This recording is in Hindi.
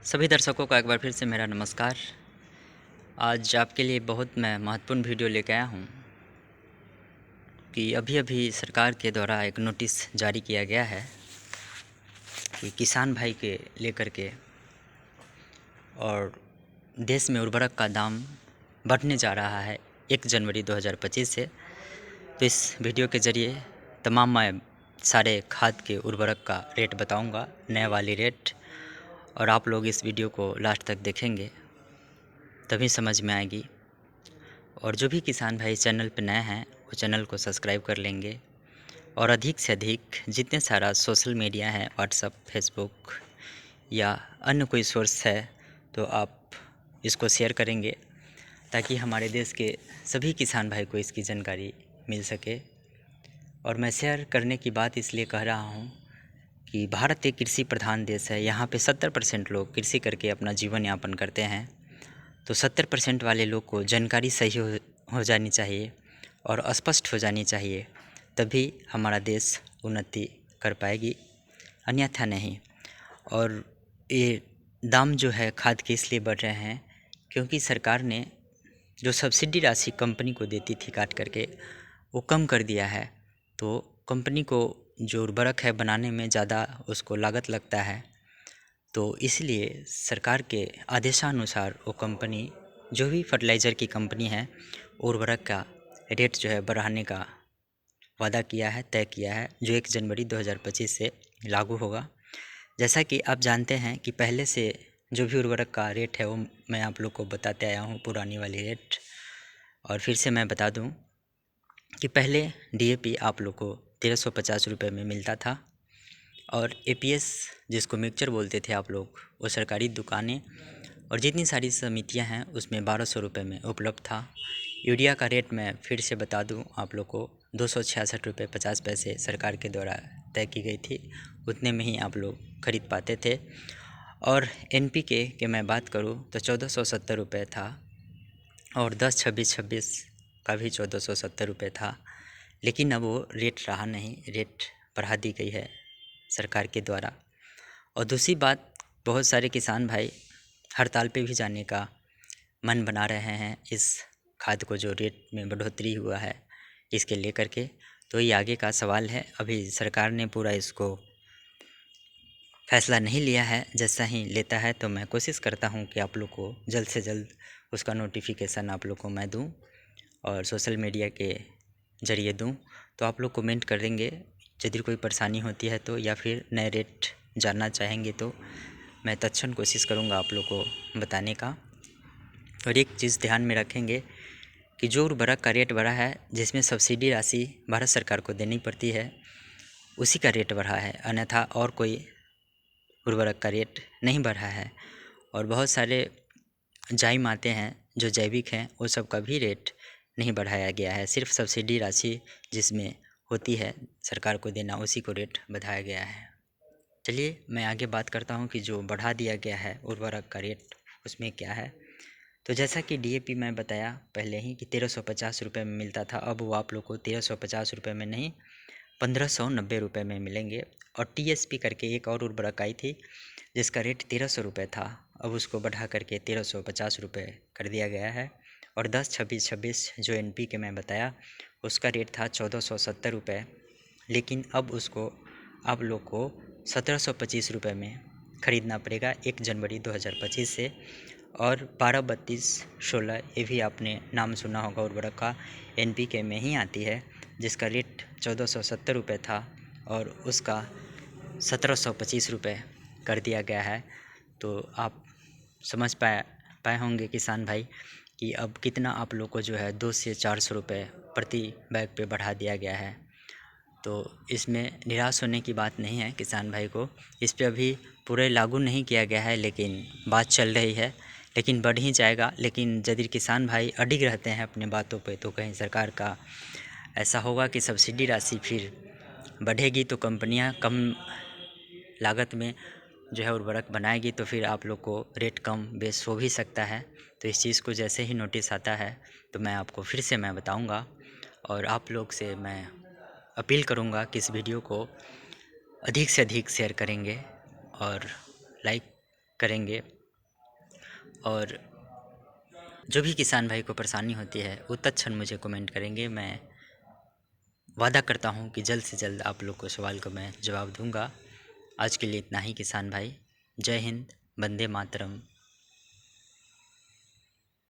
सभी दर्शकों का एक बार फिर से मेरा नमस्कार। आज आपके लिए बहुत मैं महत्वपूर्ण वीडियो लेके आया हूँ कि अभी-अभी सरकार के द्वारा एक नोटिस जारी किया गया है कि किसान भाई के लेकर के और देश में उर्वरक का दाम बढ़ने जा रहा है 1 जनवरी 2025 से। तो इस वीडियो के ज़रिए तमाम मैं सारे खाद के उर्वरक का रेट बताऊँगा, नए वाली रेट, और आप लोग इस वीडियो को लास्ट तक देखेंगे तभी समझ में आएगी। और जो भी किसान भाई चैनल पर नए हैं वो चैनल को सब्सक्राइब कर लेंगे और अधिक से अधिक जितने सारा सोशल मीडिया है, व्हाट्सअप, फेसबुक या अन्य कोई सोर्स है, तो आप इसको शेयर करेंगे ताकि हमारे देश के सभी किसान भाई को इसकी जानकारी मिल सके। और मैं शेयर करने की बात इसलिए कह रहा हूँ कि भारत एक कृषि प्रधान देश है। यहाँ पे 70% लोग कृषि करके अपना जीवन यापन करते हैं। तो 70% वाले लोग को जानकारी सही हो जानी चाहिए और स्पष्ट हो जानी चाहिए, तभी हमारा देश उन्नति कर पाएगी, अन्यथा नहीं। और ये दाम जो है खाद के इसलिए बढ़ रहे हैं क्योंकि सरकार ने जो सब्सिडी राशि कंपनी को देती थी काट करके, वो कम कर दिया है। तो कंपनी को जो उर्वरक है बनाने में ज़्यादा उसको लागत लगता है, तो इसलिए सरकार के आदेशानुसार वो कंपनी, जो भी फर्टिलाइज़र की कंपनी है, उर्वरक का रेट जो है बढ़ाने का वादा किया है, तय किया है, जो 1 जनवरी 2025 से लागू होगा। जैसा कि आप जानते हैं कि पहले से जो भी उर्वरक का रेट है वो मैं आप लोग को बताते आया हूँ, पुरानी वाली रेट। और फिर से मैं बता दूँ कि पहले डीएपी आप लोग को 1350 रुपये में मिलता था और एपीएस जिसको मिक्सचर बोलते थे आप लोग, वो सरकारी दुकानें और जितनी सारी समितियां हैं उसमें 1200 रुपये में उपलब्ध था। यूरिया का रेट मैं फिर से बता दूं आप लोग को, 266 रुपये 50 पैसे सरकार के द्वारा तय की गई थी, उतने में ही आप लोग खरीद पाते थे। और एनपीके के मैं बात करूं तो 1470 रुपये था और 10-26-26 का भी 1470 रुपये था। लेकिन अब वो रेट रहा नहीं, रेट बढ़ा दी गई है सरकार के द्वारा। और दूसरी बात, बहुत सारे किसान भाई हड़ताल पे भी जाने का मन बना रहे हैं इस खाद को जो रेट में बढ़ोतरी हुआ है इसके लेकर के। तो ये आगे का सवाल है, अभी सरकार ने पूरा इसको फैसला नहीं लिया है। जैसा ही लेता है तो मैं कोशिश करता हूँ कि आप लोग को जल्द से जल्द उसका नोटिफिकेशन आप लोग को मैं दूँ और सोशल मीडिया के ज़रिए दूँ। तो आप लोग कमेंट कर देंगे यदि कोई परेशानी होती है तो, या फिर नए रेट जानना चाहेंगे तो मैं तत्क्षण कोशिश करूँगा आप लोग को बताने का। और एक चीज़ ध्यान में रखेंगे कि जो उर्वरक का रेट बढ़ा है, जिसमें सब्सिडी राशि भारत सरकार को देनी पड़ती है, उसी का रेट बढ़ा है, अन्यथा और कोई उर्वरक का रेट नहीं बढ़ा है। और बहुत सारे जाइम आते हैं जो जैविक हैं, वो सब का भी रेट नहीं बढ़ाया गया है, सिर्फ सब्सिडी राशि जिसमें होती है सरकार को देना, उसी को रेट बढ़ाया गया है। चलिए मैं आगे बात करता हूँ कि जो बढ़ा दिया गया है उर्वरक का रेट उसमें क्या है। तो जैसा कि डीएपी मैं बताया पहले ही कि 1350 रुपये में मिलता था, अब वो आप लोग को 1350 रुपये में नहीं 1590 रुपये में मिलेंगे। और टीएसपी करके एक और उर्वरक आई थी जिसका रेट 1300 रुपये था, अब उसको बढ़ा करके 1350 रुपये कर दिया गया है। और 10-26-26 जो एनपीके मैं बताया उसका रेट था 1470 रुपये, लेकिन अब उसको आप लोग को 1725 रुपये में ख़रीदना पड़ेगा 1 जनवरी 2025 से। और 12-32-16 ये भी आपने नाम सुना होगा उर्वरक का, एनपीके में ही आती है, जिसका रेट 1470 रुपये था और उसका 1725 रुपये कर दिया गया है। तो आप समझ पाए होंगे किसान भाई कि अब कितना आप लोग को जो है 200 से 400 रुपये प्रति बैग पे बढ़ा दिया गया है। तो इसमें निराश होने की बात नहीं है किसान भाई को, इस पे अभी पूरे लागू नहीं किया गया है, लेकिन बात चल रही है, लेकिन बढ़ ही जाएगा। लेकिन यदि किसान भाई अडिग रहते हैं अपने बातों पे, तो कहीं सरकार का ऐसा होगा कि सब्सिडी राशि फिर बढ़ेगी तो कंपनियां कम लागत में जो है उर्वरक बनाएगी, तो फिर आप लोग को रेट कम बेस हो भी सकता है। तो इस चीज़ को जैसे ही नोटिस आता है तो मैं आपको फिर से मैं बताऊंगा। और आप लोग से मैं अपील करूंगा कि इस वीडियो को अधिक से अधिक शेयर करेंगे और लाइक करेंगे और जो भी किसान भाई को परेशानी होती है वो तत्क्षण मुझे कमेंट करेंगे। मैं वादा करता हूँ कि जल्द से जल्द आप लोग को सवाल का मैं जवाब दूंगा। आज के लिए इतना ही किसान भाई। जय हिंद, वंदे मातरम।